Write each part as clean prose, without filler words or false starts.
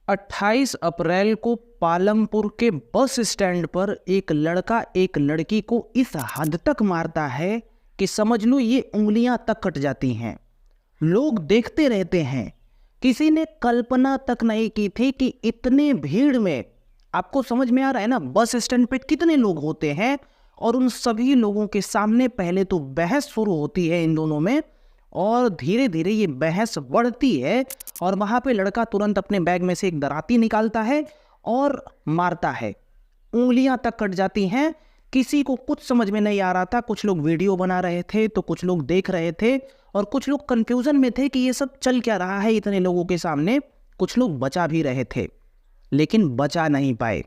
28 अप्रैल को पालमपुर के bus stand पर एक लड़का एक लड़की को इस हद तक मारता है कि समझ लो ये उंगलियां तक कट जाती हैं। लोग देखते रहते हैं। किसी ने कल्पना तक नहीं की थी कि इतने भीड़ में, आपको समझ में आ रहा है ना, बस स्टैंड पे कितने लोग होते हैं और उन सभी लोगों के सामने पहले तो बहस शुरू होती है इन दोनों में और धीरे धीरे ये बहस बढ़ती है और वहाँ पे लड़का तुरंत अपने बैग में से एक दराती निकालता है और मारता है। उंगलियां तक कट जाती हैं। किसी को कुछ समझ में नहीं आ रहा था। कुछ लोग वीडियो बना रहे थे तो कुछ लोग देख रहे थे और कुछ लोग कंफ्यूजन में थे कि ये सब चल क्या रहा है इतने लोगों के सामने। कुछ लोग बचा भी रहे थे लेकिन बचा नहीं पाए।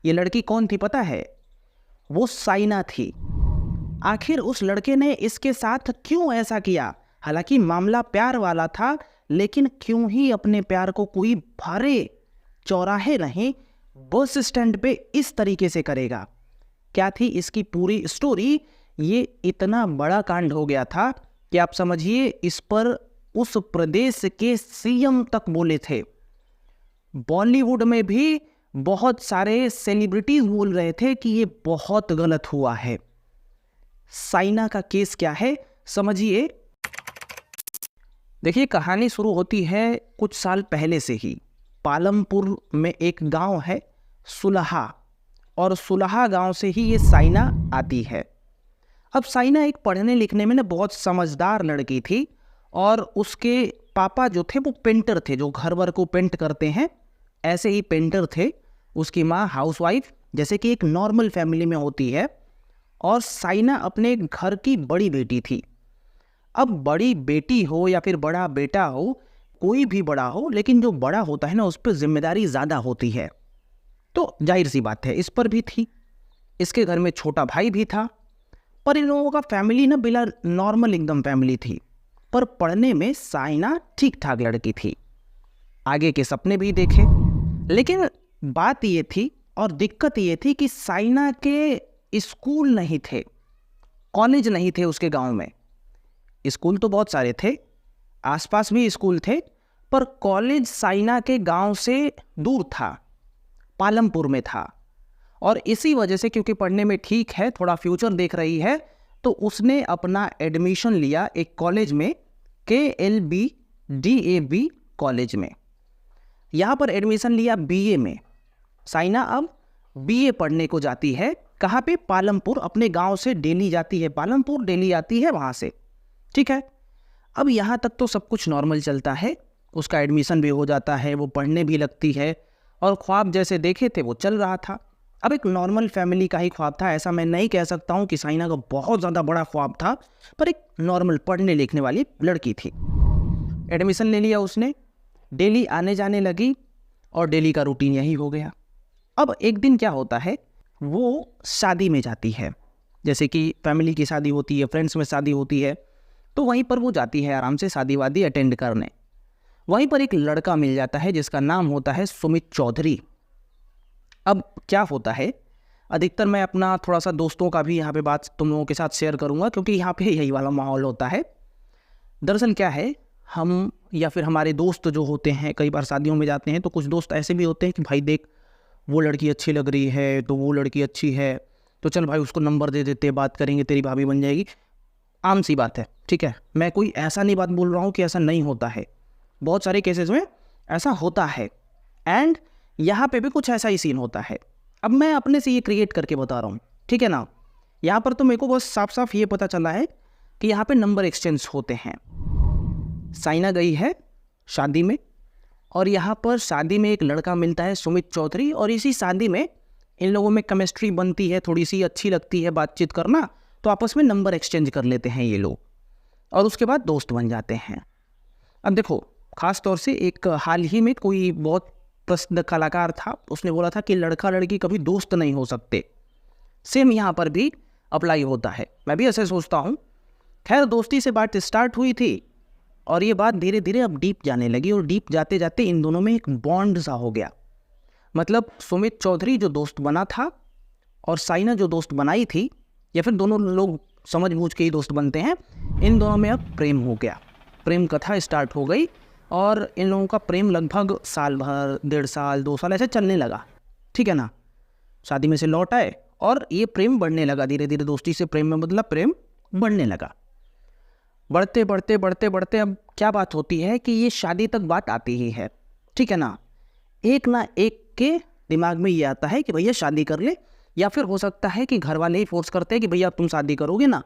ये लड़की कौन थी पता है? वो साइना थी। आखिर उस लड़के ने इसके साथ क्यों ऐसा किया? हालांकि मामला प्यार वाला था, लेकिन क्यों ही अपने प्यार को कोई भरे चौराहे नहीं बस स्टैंड पे इस तरीके से करेगा? क्या थी इसकी पूरी स्टोरी? ये इतना बड़ा कांड हो गया था कि आप समझिए इस पर उस प्रदेश के सीएम तक बोले थे। बॉलीवुड में भी बहुत सारे सेलिब्रिटीज बोल रहे थे कि ये बहुत गलत हुआ है। साइना का केस क्या है समझिए। देखिए, कहानी शुरू होती है कुछ साल पहले से ही। पालमपुर में एक गांव है सुलहा, और सुलहा गांव से ही ये साइना आती है। अब साइना एक पढ़ने लिखने में ना बहुत समझदार लड़की थी और उसके पापा जो थे वो पेंटर थे, जो घर वर को पेंट करते हैं ऐसे ही पेंटर थे। उसकी माँ हाउसवाइफ, जैसे कि एक नॉर्मल फैमिली में होती है। और साइना अपने घर की बड़ी बेटी थी। अब बड़ी बेटी हो या फिर बड़ा बेटा हो, कोई भी बड़ा हो, लेकिन जो बड़ा होता है ना उस पर जिम्मेदारी ज़्यादा होती है। तो जाहिर सी बात है इस पर भी थी। इसके घर में छोटा भाई भी था। पर इन लोगों का फैमिली ना बिला नॉर्मल एकदम फैमिली थी। पर पढ़ने में साइना ठीक ठाक लड़की थी। आगे के सपने भी देखे। लेकिन बात ये थी और दिक्कत ये थी कि साइना के स्कूल नहीं थे, कॉलेज नहीं थे उसके गांव में। स्कूल तो बहुत सारे थे, आसपास भी स्कूल थे, पर कॉलेज साइना के गांव से दूर था, पालमपुर में था। और इसी वजह से, क्योंकि पढ़ने में ठीक है, थोड़ा फ्यूचर देख रही है, तो उसने अपना एडमिशन लिया एक कॉलेज में, KLBDAB कॉलेज में। यहाँ पर एडमिशन लिया BA में। साइना अब BA पढ़ने को जाती है। कहाँ पे? पालमपुर। अपने गांव से डेली जाती है पालमपुर, डेली आती है वहाँ से। ठीक है। अब यहाँ तक तो सब कुछ नॉर्मल चलता है। उसका एडमिशन भी हो जाता है, वो पढ़ने भी लगती है और ख्वाब जैसे देखे थे वो चल रहा था। अब एक नॉर्मल फैमिली का ही ख्वाब था, ऐसा मैं नहीं कह सकता हूँ कि साइना का बहुत ज़्यादा बड़ा ख्वाब था, पर एक नॉर्मल पढ़ने लिखने वाली लड़की थी। एडमिशन ले लिया उसने, डेली आने जाने लगी और डेली का रूटीन यही हो गया। अब एक दिन क्या होता है, वो शादी में जाती है। जैसे कि फैमिली की शादी होती है, फ्रेंड्स में शादी होती है, तो वहीं पर वो जाती है आराम से शादी वादी अटेंड करने। वहीं पर एक लड़का मिल जाता है जिसका नाम होता है सुमित चौधरी। अब क्या होता है, अधिकतर मैं अपना थोड़ा सा दोस्तों का भी यहाँ पे बात तुम लोगों के साथ शेयर करूँगा, क्योंकि यहाँ पे यही वाला माहौल होता है। दरअसल क्या है, हम या फिर हमारे दोस्त जो होते हैं, कई बार शादियों में जाते हैं तो कुछ दोस्त ऐसे भी होते हैं कि भाई देख वो लड़की अच्छी लग रही है, तो वो लड़की अच्छी है, तो चल भाई उसको नंबर दे देते, बात करेंगे, तेरी भाभी बन जाएगी। आम सी बात है, ठीक है। मैं कोई ऐसा नहीं बात बोल रहा हूँ कि ऐसा नहीं होता है, बहुत सारे केसेस में ऐसा होता है। एंड यहाँ पे भी कुछ ऐसा ही सीन होता है। अब मैं अपने से ये क्रिएट करके बता रहा हूँ, ठीक है ना। यहाँ पर तो मेरे को बस साफ साफ ये पता चला है कि यहाँ पे नंबर एक्सचेंज होते हैं। साइना गई है शादी में और यहाँ पर शादी में एक लड़का मिलता है सुमित चौधरी, और इसी शादी में इन लोगों में केमिस्ट्री बनती है, थोड़ी सी अच्छी लगती है बातचीत करना, तो आपस में नंबर एक्सचेंज कर लेते हैं ये लोग और उसके बाद दोस्त बन जाते हैं। अब देखो, ख़ास तौर से एक हाल ही में कोई बहुत प्रसिद्ध कलाकार था, उसने बोला था कि लड़का लड़की कभी दोस्त नहीं हो सकते। सेम यहाँ पर भी अप्लाई होता है, मैं भी ऐसे सोचता हूँ। खैर, दोस्ती से बात स्टार्ट हुई थी और ये बात धीरे धीरे अब डीप जाने लगी, और डीप जाते जाते इन दोनों में एक बॉन्ड सा हो गया। मतलब सुमित चौधरी जो दोस्त बना था और साइना जो दोस्त बनाई थी, या फिर दोनों लोग समझ बूझ के ही दोस्त बनते हैं, इन दोनों में अब प्रेम हो गया। प्रेम कथा स्टार्ट हो गई और इन लोगों का प्रेम लगभग साल भर, 1.5 साल, 2 साल ऐसे चलने लगा, ठीक है ना। शादी में से लौट आए और ये प्रेम बढ़ने लगा, धीरे धीरे दोस्ती से प्रेम में बदला, प्रेम बढ़ने लगा। बढ़ते बढ़ते बढ़ते बढ़ते अब क्या बात होती है कि ये शादी तक बात आती ही है, ठीक है ना। एक ना एक के दिमाग में ये आता है कि भैया शादी कर ले, या फिर हो सकता है कि घर वाले ही फोर्स करते हैं कि भैया अब तुम शादी करोगे ना,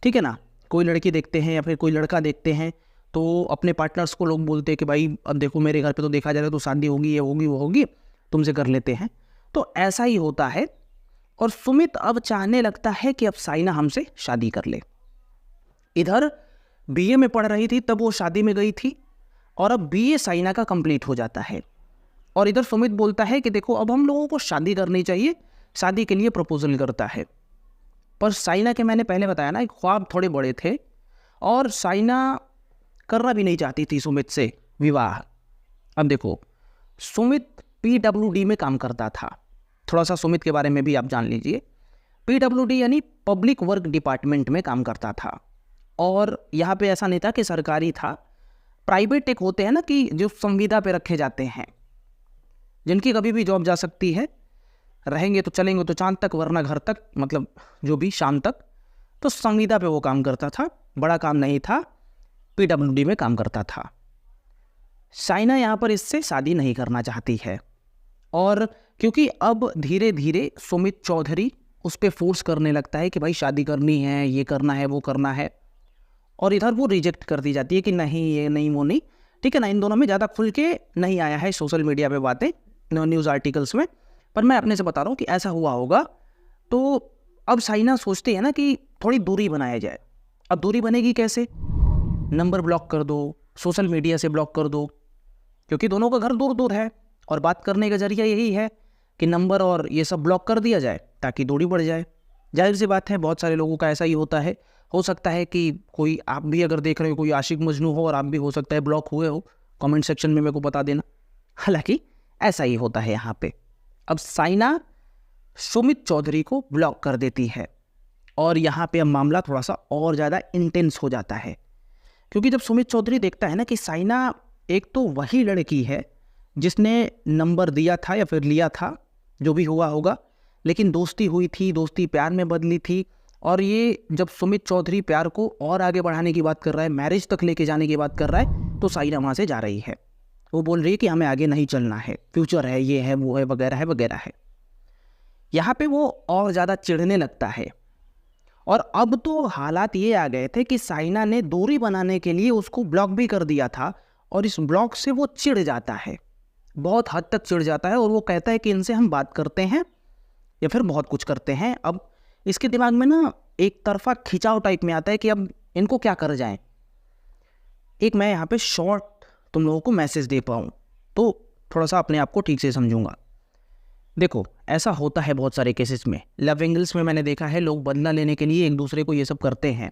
ठीक है ना। कोई लड़की देखते हैं या फिर कोई लड़का देखते हैं तो अपने पार्टनर्स को लोग बोलते हैं कि भाई अब देखो मेरे घर पे तो देखा जा रहा है तो शादी होगी, ये होगी, वो होगी, तुमसे कर लेते हैं। तो ऐसा ही होता है। और सुमित अब चाहने लगता है कि अब साइना हमसे शादी कर ले। इधर बीए में पढ़ रही थी तब वो शादी में गई थी, और अब बीए साइना का कंप्लीट हो जाता है। और इधर सुमित बोलता है कि देखो अब हम लोगों को शादी करनी चाहिए, शादी के लिए प्रपोजल करता है। पर साइना के, मैंने पहले बताया ना, ख्वाब थोड़े बड़े थे और साइना करना भी नहीं चाहती थी सुमित से विवाह। अब देखो, सुमित PWD में काम करता था। थोड़ा सा सुमित के बारे में भी आप जान लीजिए। PWD यानी पब्लिक वर्क डिपार्टमेंट में काम करता था। और यहाँ पे ऐसा नहीं था कि सरकारी था, प्राइवेट एक होते हैं ना कि जो संविदा पे रखे जाते हैं, जिनकी कभी भी जॉब जा सकती है, रहेंगे तो चलेंगे तो चांद तक, वरना घर तक, मतलब जो भी शाम तक। तो संविदा पे वो काम करता था, बड़ा काम नहीं था, PWD में काम करता था। साइना यहाँ पर इससे शादी नहीं करना चाहती है, और क्योंकि अब धीरे धीरे सुमित चौधरी उस पर फोर्स करने लगता है कि भाई शादी करनी है, ये करना है, वो करना है, और इधर वो रिजेक्ट कर दी जाती है कि नहीं, ये नहीं, वो नहीं, ठीक है ना। इन दोनों में ज़्यादा खुल के नहीं आया है सोशल मीडिया पे बातें, न्यूज़ आर्टिकल्स में, पर मैं अपने से बता रहा हूँ कि ऐसा हुआ होगा। तो अब साइना सोचती है ना कि थोड़ी दूरी बनाया जाए। अब दूरी बनेगी कैसे? नंबर ब्लॉक कर दो, सोशल मीडिया से ब्लॉक कर दो, क्योंकि दोनों का घर दूर दूर है, और बात करने का जरिया यही है कि नंबर और ये सब ब्लॉक कर दिया जाए ताकि दूरी बढ़ जाए। जाहिर सी बात है, बहुत सारे लोगों का ऐसा ही होता है। हो सकता है कि कोई, आप भी अगर देख रहे हो, कोई आशिक मजनू हो और आप भी हो सकता है ब्लॉक हुए हो, कमेंट सेक्शन में मेरे को बता देना। हालांकि ऐसा ही होता है यहाँ पे। अब साइना सुमित चौधरी को ब्लॉक कर देती है, और यहाँ पे अब मामला थोड़ा सा और ज़्यादा इंटेंस हो जाता है, क्योंकि जब सुमित चौधरी देखता है ना कि साइना एक तो वही लड़की है जिसने नंबर दिया था या फिर लिया था, जो भी हुआ होगा, लेकिन दोस्ती हुई थी, दोस्ती प्यार में बदली थी। और ये जब सुमित चौधरी प्यार को और आगे बढ़ाने की बात कर रहा है, मैरिज तक लेके जाने की बात कर रहा है, तो साइना वहाँ से जा रही है। वो बोल रही है कि हमें आगे नहीं चलना है, फ्यूचर है, ये है, वो है, वगैरह है, वगैरह है। यहाँ पे वो और ज़्यादा चिढ़ने लगता है। और अब तो हालात ये आ गए थे कि साइना ने दूरी बनाने के लिए उसको ब्लॉक भी कर दिया था, और इस ब्लॉक से वो चिढ़ जाता है, बहुत हद तक चिढ़ जाता है, और वो कहता है कि इनसे हम बात करते हैं या फिर बहुत कुछ करते हैं। अब इसके दिमाग में ना एक तरफा खिंचाव टाइप में आता है कि अब इनको क्या कर जाएं। एक मैं यहाँ पे शॉर्ट तुम लोगों को मैसेज दे पाऊँ तो थोड़ा सा अपने आप को ठीक से समझूंगा। देखो, ऐसा होता है बहुत सारे केसेस में। लव एंगल्स में मैंने देखा है, लोग बदला लेने के लिए एक दूसरे को ये सब करते हैं।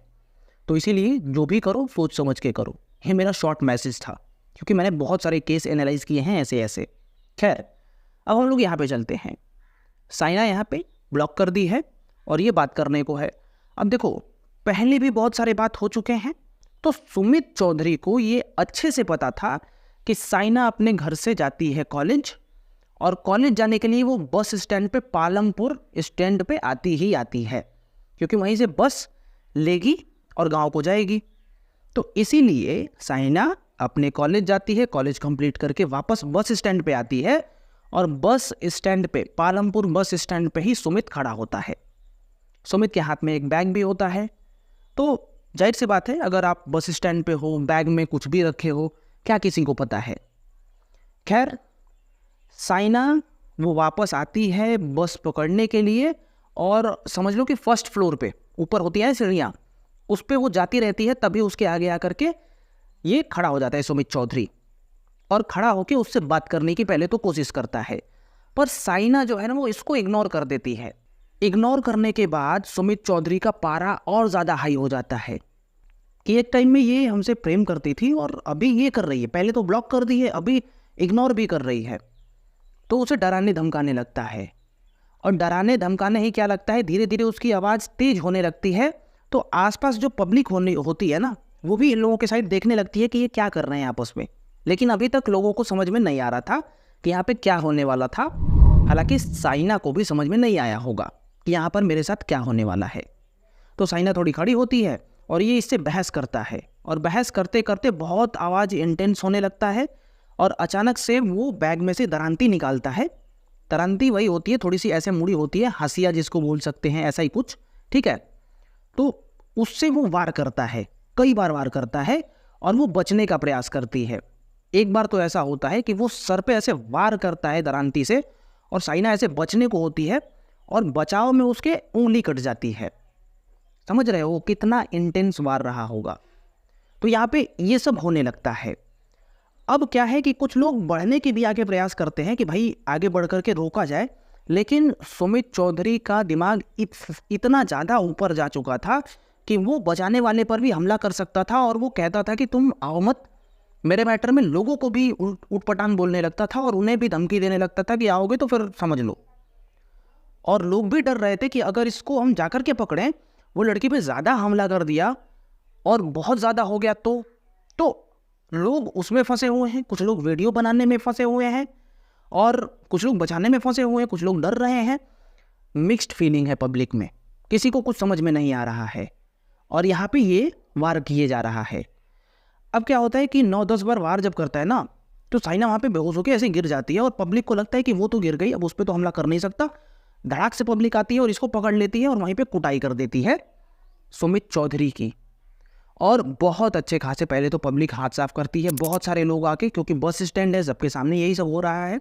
तो इसीलिए जो भी करो सोच समझ के करो। ये मेरा शॉर्ट मैसेज था, क्योंकि मैंने बहुत सारे केस एनालाइज किए हैं ऐसे ऐसे। खैर, अब हम लोग यहाँ पे चलते हैं। साइना यहाँ पे ब्लॉक कर दी है और ये बात करने को है। अब देखो, पहले भी बहुत सारे बात हो चुके हैं, तो सुमित चौधरी को ये अच्छे से पता था कि साइना अपने घर से जाती है कॉलेज, और कॉलेज जाने के लिए वो बस स्टैंड पे, पालमपुर स्टैंड पे आती ही आती है, क्योंकि वहीं से बस लेगी और गांव को जाएगी। तो इसीलिए साइना अपने कॉलेज जाती है, कॉलेज कंप्लीट करके वापस बस स्टैंड पे आती है, और बस स्टैंड पे, पालमपुर बस स्टैंड पे ही सुमित खड़ा होता है। सुमित के हाथ में एक बैग भी होता है। तो जाहिर सी बात है, अगर आप बस स्टैंड पे हो, बैग में कुछ भी रखे हो, क्या किसी को पता है। खैर, साइना वो वापस आती है बस पकड़ने के लिए, और समझ लो कि फर्स्ट फ्लोर पे, ऊपर होती है सीढ़ियाँ, उस पर वो जाती रहती है। तभी उसके आगे आकर के ये खड़ा हो जाता है सुमित चौधरी, और खड़ा होकर उससे बात करने की पहले तो कोशिश करता है, पर साइना जो है ना वो इसको इग्नोर कर देती है। इग्नोर करने के बाद सुमित चौधरी का पारा और ज़्यादा हाई हो जाता है कि एक टाइम में ये हमसे प्रेम करती थी और अभी ये कर रही है, पहले तो ब्लॉक कर दी है, अभी इग्नोर भी कर रही है। तो उसे डराने धमकाने लगता है, और डराने धमकाने ही क्या लगता है, धीरे धीरे उसकी आवाज़ तेज होने लगती है। तो आसपास जो पब्लिक होती है ना, वो भी इन लोगों के साइड देखने लगती है कि ये क्या कर रहे हैं आपस में, लेकिन अभी तक लोगों को समझ में नहीं आ रहा था कि यहाँ पे क्या होने वाला था। हालांकि साइना को भी समझ में नहीं आया होगा कि यहाँ पर मेरे साथ क्या होने वाला है। तो साइना थोड़ी खड़ी होती है और ये इससे बहस करता है, और बहस करते करते बहुत आवाज़ इंटेंस होने लगता है, और अचानक से वो बैग में से दरांती निकालता है। दरांती वही होती है, थोड़ी सी ऐसे मुड़ी होती है, हंसिया जिसको बोल सकते हैं, ऐसा ही कुछ, ठीक है। तो उससे वो वार करता है, कई बार वार करता है, और वो बचने का प्रयास करती है। एक बार तो ऐसा होता है कि वो सर पे ऐसे वार करता है दरांती से, और साइना ऐसे बचने को होती है, और बचाव में उसके उंगली कट जाती है। समझ रहे हो कितना इंटेंस वार रहा होगा। तो यहाँ पे ये सब होने लगता है। अब क्या है कि कुछ लोग बढ़ने की भी आगे प्रयास करते हैं कि भाई आगे बढ़ करके रोका जाए, लेकिन सुमित चौधरी का दिमाग इतना ज़्यादा ऊपर जा चुका था कि वो बचाने वाले पर भी हमला कर सकता था, और वो कहता था कि तुम आओ मत मेरे मैटर में। लोगों को भी उटपटांग बोलने लगता था, और उन्हें भी धमकी देने लगता था कि आओगे तो फिर समझ लो। और लोग भी डर रहे थे कि अगर इसको हम जाकर के पकड़ें, वो लड़की पे ज़्यादा हमला कर दिया और बहुत ज़्यादा हो गया तो लोग उसमें फंसे हुए हैं। कुछ लोग वीडियो बनाने में फंसे हुए हैं, और कुछ लोग बचाने में फंसे हुए हैं, कुछ लोग डर रहे हैं। मिक्स्ड फीलिंग है पब्लिक में, किसी को कुछ समझ में नहीं आ रहा है, और यहाँ पे ये वार किए जा रहा है। अब क्या होता है कि 9-10 बार वार जब करता है ना, तो साइना वहाँ पे बेहोश होकर ऐसे गिर जाती है, और पब्लिक को लगता है कि वो तो गिर गई, अब उस पर तो हमला कर नहीं सकता। धड़ाक से पब्लिक आती है और इसको पकड़ लेती है, और वहीं पे कुटाई कर देती है सुमित चौधरी की। और बहुत अच्छे खासे पहले तो पब्लिक हाथ साफ करती है, बहुत सारे लोग आके, क्योंकि बस स्टैंड है, सबके सामने यही सब हो रहा है।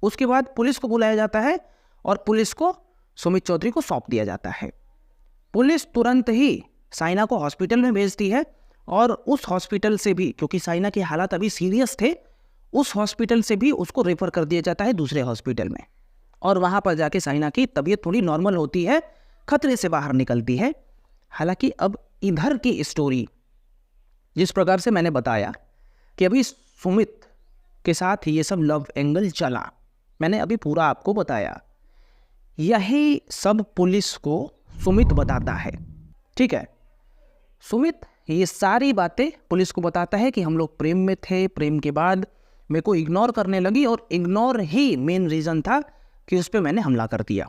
उसके बाद पुलिस को बुलाया जाता है, और पुलिस को सुमित चौधरी को सौंप दिया जाता है। पुलिस तुरंत ही साइना को हॉस्पिटल में भेजती है, और उस हॉस्पिटल से भी, क्योंकि साइना के हालात अभी सीरियस थे, उस हॉस्पिटल से भी उसको रेफर कर दिया जाता है दूसरे हॉस्पिटल में। और वहाँ पर जाके साइना की तबीयत थोड़ी नॉर्मल होती है, खतरे से बाहर निकलती है। हालांकि अब इधर की स्टोरी जिस प्रकार से मैंने बताया कि अभी सुमित के साथ ये सब लव एंगल चला, मैंने अभी पूरा आपको बताया, यही सब पुलिस को सुमित बताता है, ठीक है। सुमित ये सारी बातें पुलिस को बताता है कि हम लोग प्रेम में थे, प्रेम के बाद मेरे को इग्नोर करने लगी, और इग्नोर ही मेन रीज़न था कि उस पर मैंने हमला कर दिया।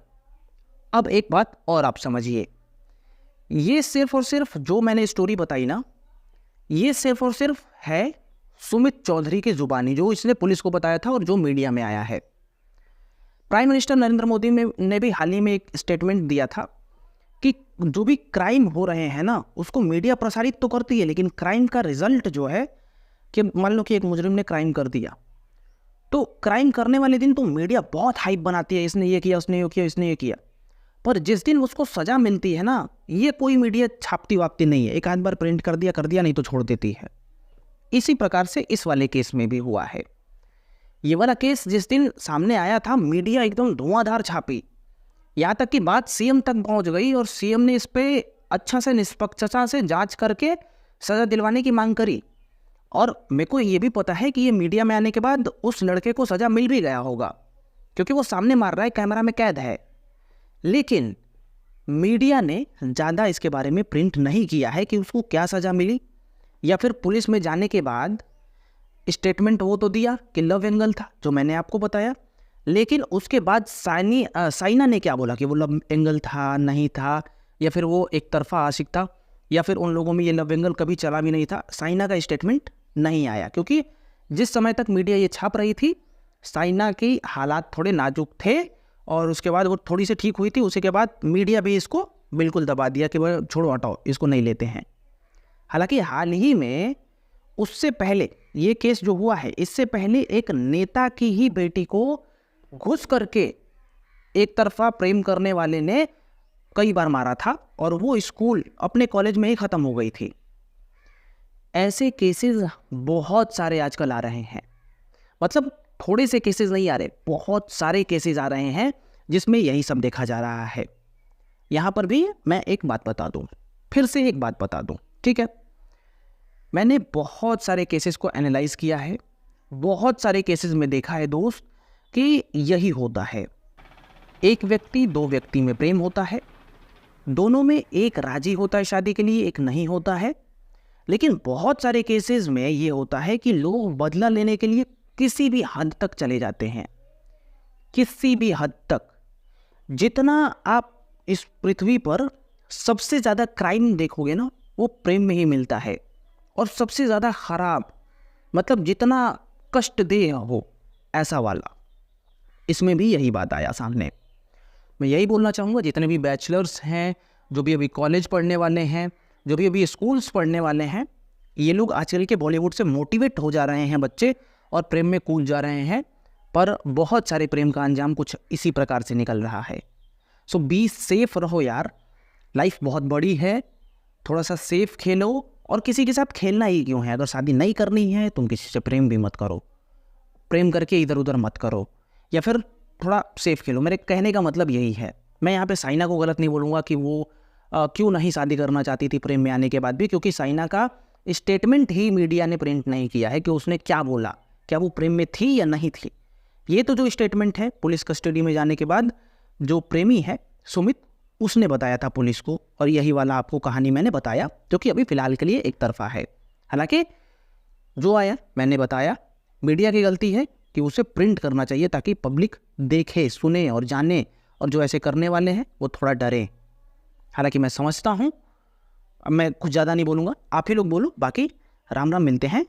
अब एक बात और आप समझिए, ये सिर्फ और सिर्फ जो मैंने स्टोरी बताई ना, ये सिर्फ और सिर्फ है सुमित चौधरी की जुबानी, जो इसने पुलिस को बताया था और जो मीडिया में आया है। प्राइम मिनिस्टर नरेंद्र मोदी ने भी हाल ही में एक स्टेटमेंट दिया था कि जो भी क्राइम हो रहे हैं ना, उसको मीडिया प्रसारित तो करती है, लेकिन क्राइम का रिजल्ट जो है, कि मान लो कि एक मुजरिम ने क्राइम कर दिया, तो क्राइम करने वाले दिन तो मीडिया बहुत हाइप बनाती है, इसने ये किया, उसने ये किया, इसने ये किया। पर जिस दिन उसको सज़ा मिलती है ना, ये कोई मीडिया छापती वापती नहीं है, एक आध बार प्रिंट कर दिया नहीं तो छोड़ देती है। इसी प्रकार से इस वाले केस में भी हुआ है। ये वाला केस जिस दिन सामने आया था, मीडिया एकदम धुआंधार छापी, यहाँ तक कि बात सीएम तक पहुँच गई, और सीएम ने इस पर अच्छा से निष्पक्षता से जांच करके सज़ा दिलवाने की मांग करी। और मेरे को ये भी पता है कि ये मीडिया में आने के बाद उस लड़के को सज़ा मिल भी गया होगा, क्योंकि वो सामने मार रहा है, कैमरा में कैद है। लेकिन मीडिया ने ज़्यादा इसके बारे में प्रिंट नहीं किया है कि उसको क्या सज़ा मिली, या फिर पुलिस में जाने के बाद स्टेटमेंट वो तो दिया कि लव एंगल था, जो मैंने आपको बताया, लेकिन उसके बाद साइना ने क्या बोला कि वो लव एंगल था, नहीं था, या फिर वो एक तरफा आशिक था, या फिर उन लोगों में ये लव एंगल कभी चला भी नहीं था। साइना का स्टेटमेंट नहीं आया, क्योंकि जिस समय तक मीडिया ये छाप रही थी, साइना की हालात थोड़े नाजुक थे, और उसके बाद वो थोड़ी सी ठीक हुई थी। उसके बाद मीडिया भी इसको बिल्कुल दबा दिया कि वह छोड़ो, हटाओ, इसको नहीं लेते हैं। हालांकि हाल ही में, उससे पहले ये केस जो हुआ है, इससे पहले एक नेता की ही बेटी को घुस करके एक तरफा प्रेम करने वाले ने कई बार मारा था, और वो स्कूल अपने कॉलेज में ही ख़त्म हो गई थी। ऐसे केसेस बहुत सारे आजकल आ रहे हैं, मतलब थोड़े से केसेस नहीं आ रहे, बहुत सारे केसेस आ रहे हैं जिसमें यही सब देखा जा रहा है। यहाँ पर भी मैं एक बात बता दूँ, फिर से एक बात बता दूँ, ठीक है। मैंने बहुत सारे केसेस को एनालाइज किया है, बहुत सारे केसेस में देखा है दोस्त कि यही होता है। एक व्यक्ति, दो व्यक्ति में प्रेम होता है, दोनों में एक राजी होता है शादी के लिए, एक नहीं होता है। लेकिन बहुत सारे केसेस में ये होता है कि लोग बदला लेने के लिए किसी भी हद तक चले जाते हैं, किसी भी हद तक। जितना आप इस पृथ्वी पर सबसे ज़्यादा क्राइम देखोगे ना, वो प्रेम में ही मिलता है। और सबसे ज़्यादा ख़राब, मतलब जितना कष्ट दे हो ऐसा वाला, इसमें भी यही बात आया सामने। मैं यही बोलना चाहूँगा, जितने भी बैचलर्स हैं, जो भी अभी कॉलेज पढ़ने वाले हैं, जो भी अभी स्कूल्स पढ़ने वाले हैं, ये लोग आजकल के बॉलीवुड से मोटिवेट हो जा रहे हैं बच्चे और प्रेम में कूद जा रहे हैं, पर बहुत सारे प्रेम का अंजाम कुछ इसी प्रकार से निकल रहा है। सो बी सेफ रहो यार, लाइफ बहुत बड़ी है, थोड़ा सा सेफ खेलो। और किसी के साथ खेलना ही क्यों है, अगर शादी नहीं करनी है तुम किसी से प्रेम भी मत करो, प्रेम करके इधर उधर मत करो, या फिर थोड़ा सेफ खेलो। मेरे कहने का मतलब यही है। मैं यहाँ पे साइना को गलत नहीं बोलूँगा कि वो क्यों नहीं शादी करना चाहती थी प्रेम में आने के बाद भी, क्योंकि साइना का स्टेटमेंट ही मीडिया ने प्रिंट नहीं किया है कि उसने क्या बोला, क्या वो प्रेम में थी या नहीं थी। ये तो जो स्टेटमेंट है पुलिस कस्टडी में जाने के बाद, जो प्रेमी है सुमित, उसने बताया था पुलिस को, और यही वाला आपको कहानी मैंने बताया, जो कि अभी फ़िलहाल के लिए एक तरफा है। हालांकि जो आया मैंने बताया, मीडिया की गलती है कि उसे प्रिंट करना चाहिए ताकि पब्लिक देखे, सुने और जाने, और जो ऐसे करने वाले हैं वो थोड़ा डरे। हालांकि मैं समझता हूँ, अब मैं कुछ ज़्यादा नहीं बोलूँगा, आप ही लोग बोलो। बाकी राम राम, मिलते हैं